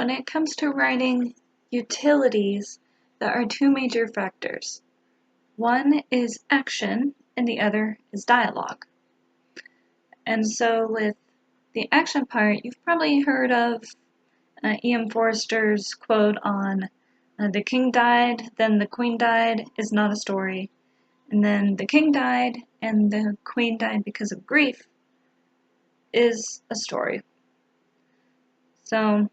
when it comes to writing utilities, there are two major factors. One is action, and the other is dialogue. And so with the action part, you've probably heard of E.M. Forster's quote on the king died, then the queen died is not a story. And then the king died, and the queen died because of grief is a story. So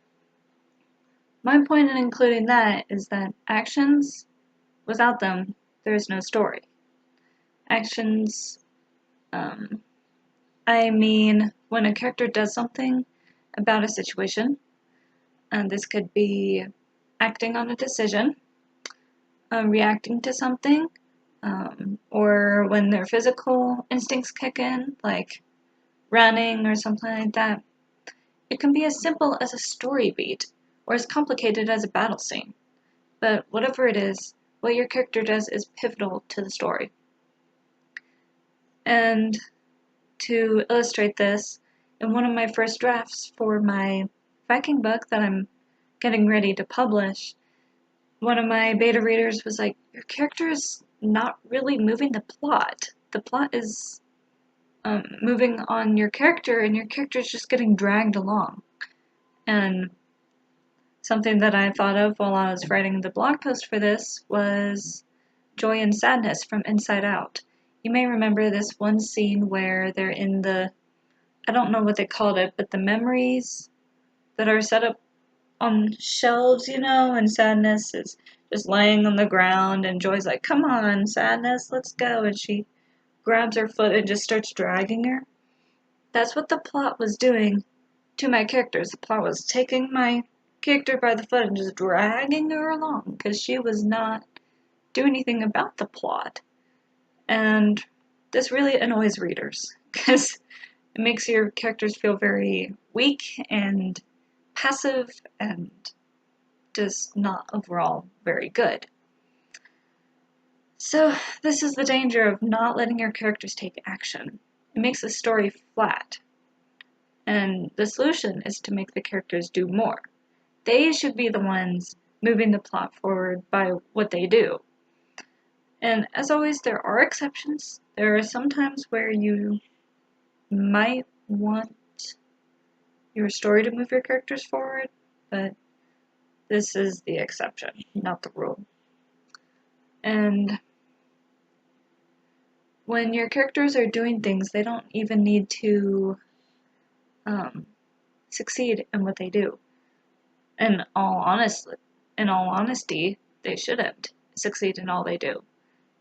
my point in including that is that actions, without them, there is no story. Actions, I mean when a character does something about a situation, and this could be acting on a decision, reacting to something, or when their physical instincts kick in, like running or something like that. It can be as simple as a story beat, or as complicated as a battle scene. But whatever it is, what your character does is pivotal to the story. And to illustrate this, in one of my first drafts for my Viking book that I'm getting ready to publish, one of my beta readers was like, your character is not really moving the plot. The plot is moving on your character, and your character is just getting dragged along. And something that I thought of while I was writing the blog post for this was Joy and Sadness from Inside Out. You may remember this one scene where they're in I don't know what they called it, but the memories that are set up on shelves, and Sadness is just laying on the ground, and Joy's like, come on, Sadness, let's go, and she grabs her foot and just starts dragging her. That's what the plot was doing to my characters. The plot was taking my character by the foot and just dragging her along, because she was not doing anything about the plot. And this really annoys readers, because it makes your characters feel very weak and passive and just not overall very good. So this is the danger of not letting your characters take action. It makes the story flat. And the solution is to make the characters do more. They should be the ones moving the plot forward by what they do. And as always, there are exceptions. There are some times where you might want your story to move your characters forward, but this is the exception, not the rule. And when your characters are doing things, they don't even need to succeed in what they do. In all honesty, they shouldn't succeed in all they do,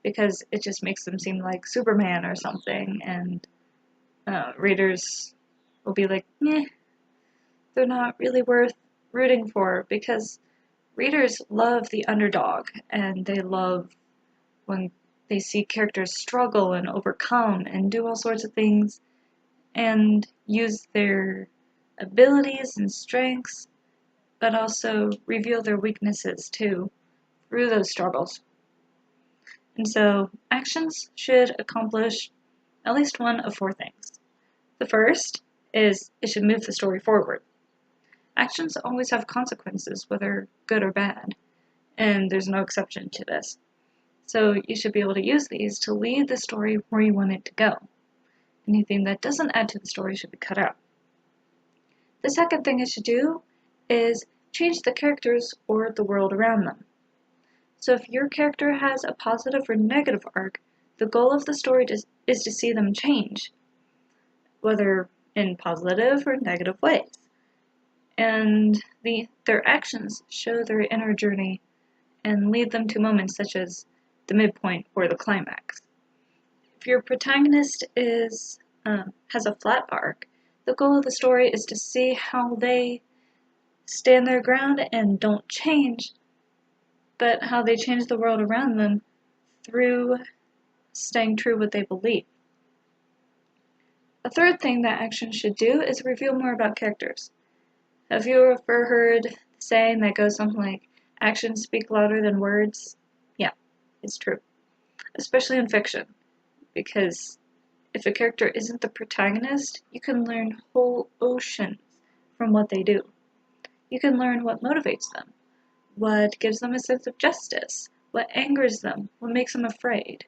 because it just makes them seem like Superman or something, and readers will be like, meh, they're not really worth rooting for, because readers love the underdog, and they love when they see characters struggle and overcome and do all sorts of things and use their abilities and strengths, but also reveal their weaknesses too through those struggles. And so actions should accomplish at least one of four things. The first is it should move the story forward. Actions always have consequences, whether good or bad, and there's no exception to this. So you should be able to use these to lead the story where you want it to go. Anything that doesn't add to the story should be cut out. The second thing it should do is change the characters or the world around them. So if your character has a positive or negative arc, the goal of the story is to see them change, whether in positive or negative ways. And their actions show their inner journey and lead them to moments such as the midpoint or the climax. If your protagonist has a flat arc, the goal of the story is to see how they stand their ground and don't change, but how they change the world around them through staying true what they believe. A third thing that action should do is reveal more about characters. Have you ever heard the saying that goes something like, actions speak louder than words? Yeah, it's true. Especially in fiction, because if a character isn't the protagonist, you can learn whole oceans from what they do. You can learn what motivates them, what gives them a sense of justice, what angers them, what makes them afraid.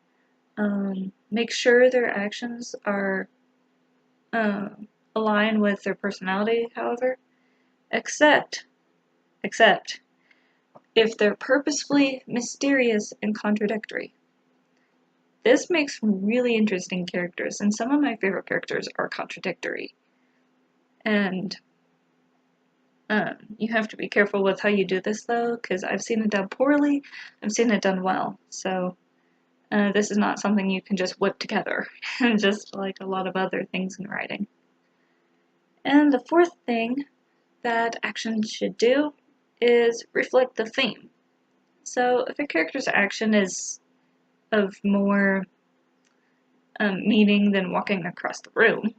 Make sure their actions are align with their personality, however, except except if they're purposefully mysterious and contradictory. This makes really interesting characters, and some of my favorite characters are contradictory. And you have to be careful with how you do this, though, because I've seen it done poorly, I've seen it done well. So this is not something you can just whip together, just like a lot of other things in writing. And the fourth thing that action should do is reflect the theme. So if a character's action is of more meaning than walking across the room,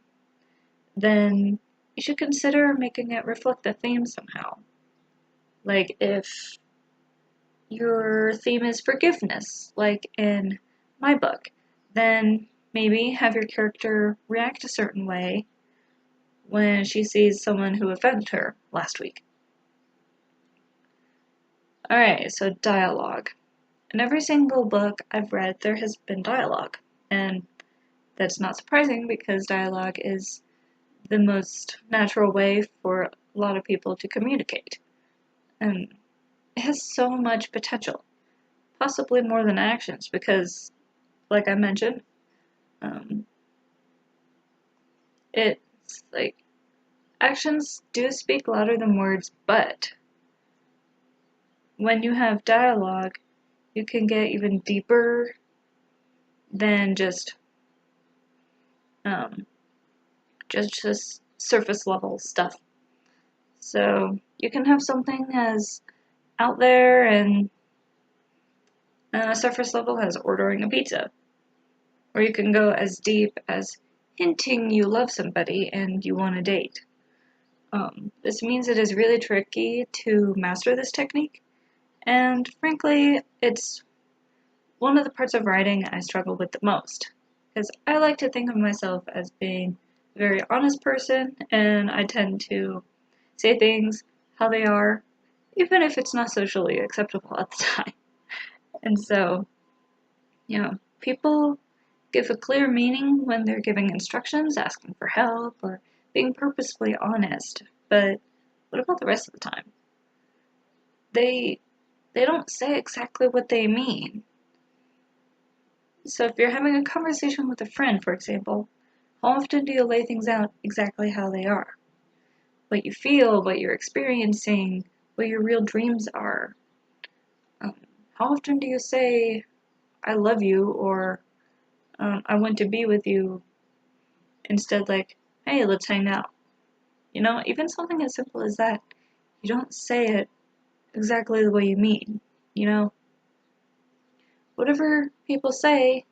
then you should consider making it reflect the theme somehow. Like if your theme is forgiveness, like in my book, then maybe have your character react a certain way when she sees someone who offended her last week. Alright, so dialogue. In every single book I've read, there has been dialogue, and that's not surprising because dialogue is the most natural way for a lot of people to communicate. And it has so much potential, possibly more than actions, because, like I mentioned, it's like actions do speak louder than words, but when you have dialogue, you can get even deeper than just surface level stuff. So you can have something as out there and surface level as ordering a pizza, or you can go as deep as hinting you love somebody and you want a date. This means it is really tricky to master this technique, and frankly, it's one of the parts of writing I struggle with the most, because I like to think of myself as being a very honest person, and I tend to say things how they are, even if it's not socially acceptable at the time. And so, people give a clear meaning when they're giving instructions, asking for help, or being purposefully honest. But what about the rest of the time? They don't say exactly what they mean. So if you're having a conversation with a friend, for example, how often do you lay things out exactly how they are? What you feel, what you're experiencing, what your real dreams are. How often do you say, I love you, or I want to be with you, instead like, hey, let's hang out. Even something as simple as that, you don't say it exactly the way you mean. Whatever people say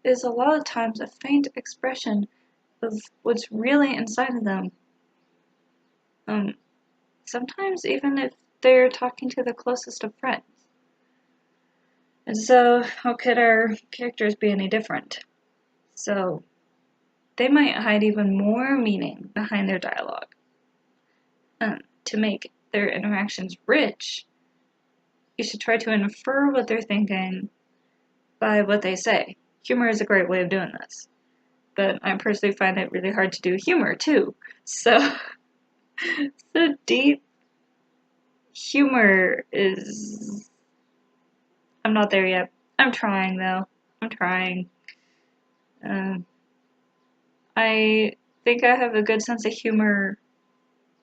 is a lot of times a faint expression of what's really inside of them. Sometimes even if they're talking to the closest of friends. And so, how could our characters be any different? So, they might hide even more meaning behind their dialogue. To make their interactions rich, you should try to infer what they're thinking by what they say. Humor is a great way of doing this. But I personally find it really hard to do humor too. So, so deep humor is. I'm not there yet. I'm trying though. I'm trying. I think I have a good sense of humor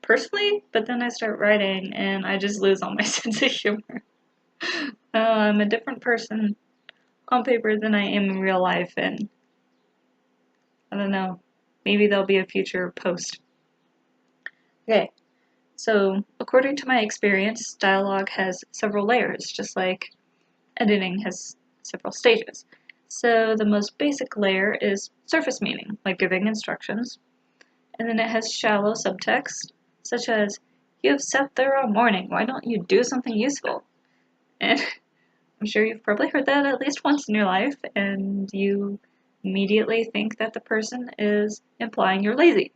personally, but then I start writing and I just lose all my sense of humor. I'm a different person on paper than I am in real life, and I don't know. Maybe there'll be a future post. Okay, so according to my experience, dialogue has several layers, just like editing has several stages. So the most basic layer is surface meaning, like giving instructions, and then it has shallow subtext, such as, you have sat there all morning, why don't you do something useful? And I'm sure you've probably heard that at least once in your life, and you immediately think that the person is implying you're lazy.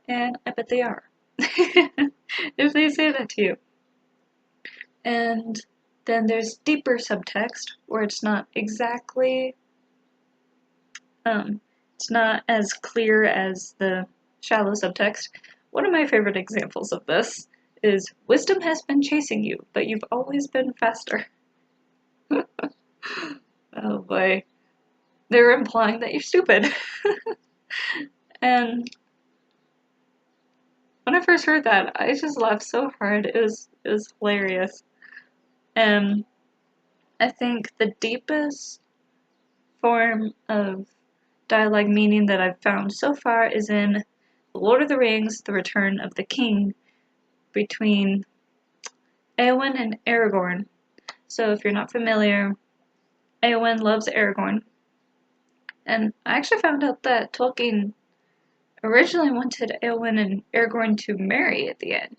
And I bet they are. if they say that to you. And then there's deeper subtext where it's not exactly, it's not as clear as the shallow subtext. One of my favorite examples of this is wisdom has been chasing you, but you've always been faster. Oh boy. They're implying that you're stupid. And when I first heard that, I just laughed so hard. It was hilarious. And I think the deepest form of dialogue meaning that I've found so far is in The Lord of the Rings, The Return of the King, between Eowyn and Aragorn. So if you're not familiar, Eowyn loves Aragorn. And I actually found out that Tolkien originally wanted Eowyn and Aragorn to marry at the end.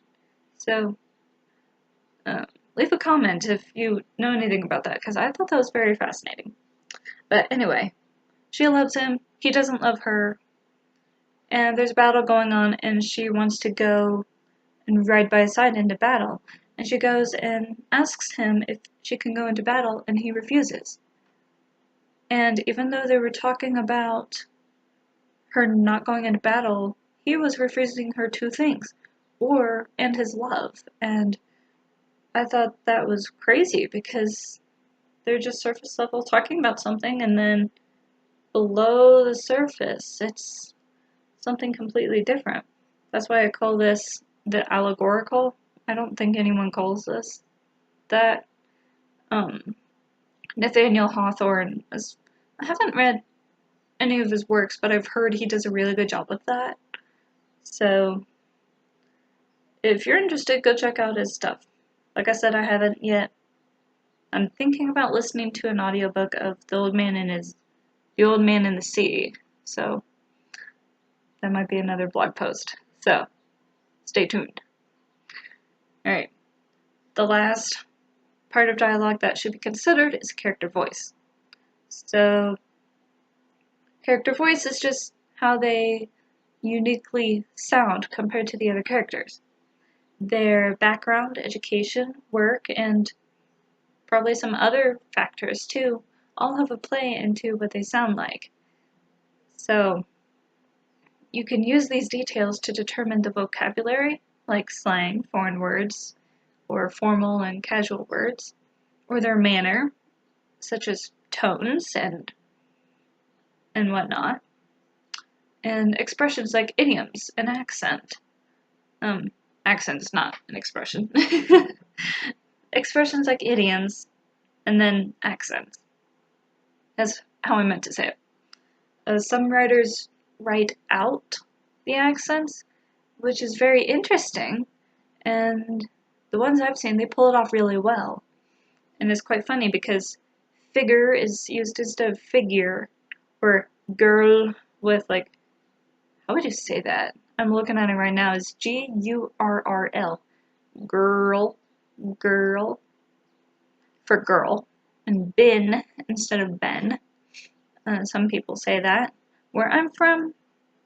So leave a comment if you know anything about that, because I thought that was very fascinating. But anyway, she loves him, he doesn't love her, and there's a battle going on, and she wants to go and ride by his side into battle. And she goes and asks him if she can go into battle, and he refuses. And even though they were talking about her not going into battle, he was refusing her two things, war and his love. And I thought that was crazy because they're just surface level talking about something, and then below the surface, it's something completely different. That's why I call this the allegorical. I don't think anyone calls this that. Nathaniel Hawthorne is, I haven't read any of his works, but I've heard he does a really good job with that. So if you're interested, go check out his stuff. Like I said, I haven't yet. I'm thinking about listening to an audiobook of The Old Man in the Sea. So that might be another blog post. So stay tuned. Alright. The last part of dialogue that should be considered is character voice. So character voice is just how they uniquely sound compared to the other characters. Their background, education, work, and probably some other factors too all have a play into what they sound like. So you can use these details to determine the vocabulary, like slang, foreign words, or formal and casual words, or their manner, such as tones and whatnot, and expressions like idioms and accent. Accent is not an expression. Expressions like idioms and then accents. That's how I meant to say it. Some writers write out the accents, which is very interesting, and the ones I've seen, they pull it off really well. And it's quite funny because figure is used instead of figure, or girl with, like, how would you say that? I'm looking at it right now, is Gurrl. Girl, girl, for girl, and bin instead of ben. Some people say that. Where I'm from,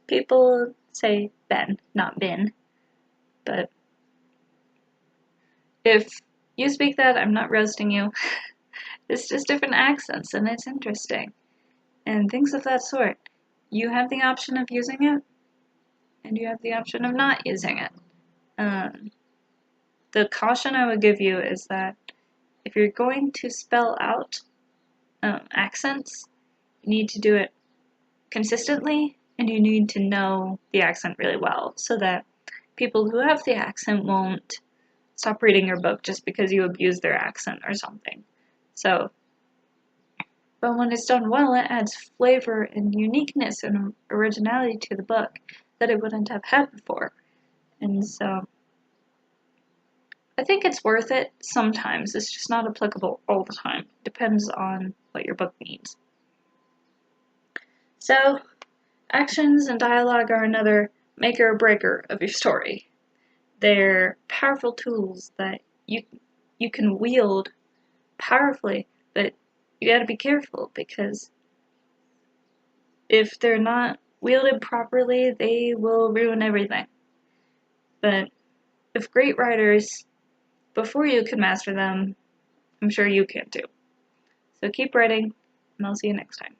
people say ben, not bin. But if you speak that, I'm not roasting you. It's just different accents, and it's interesting. And things of that sort. You have the option of using it, and you have the option of not using it. The caution I would give you is that if you're going to spell out accents, you need to do it consistently, and you need to know the accent really well so that people who have the accent won't stop reading your book just because you abuse their accent or something. So, but when it's done well, it adds flavor and uniqueness and originality to the book that it wouldn't have had before. And so, I think it's worth it sometimes. It's just not applicable all the time. Depends on what your book needs. So, actions and dialogue are another maker or breaker of your story. They're powerful tools that you can wield powerfully, but you gotta be careful because if they're not wielded properly, they will ruin everything. But if great writers before you could master them, I'm sure you can too. So keep writing, and I'll see you next time.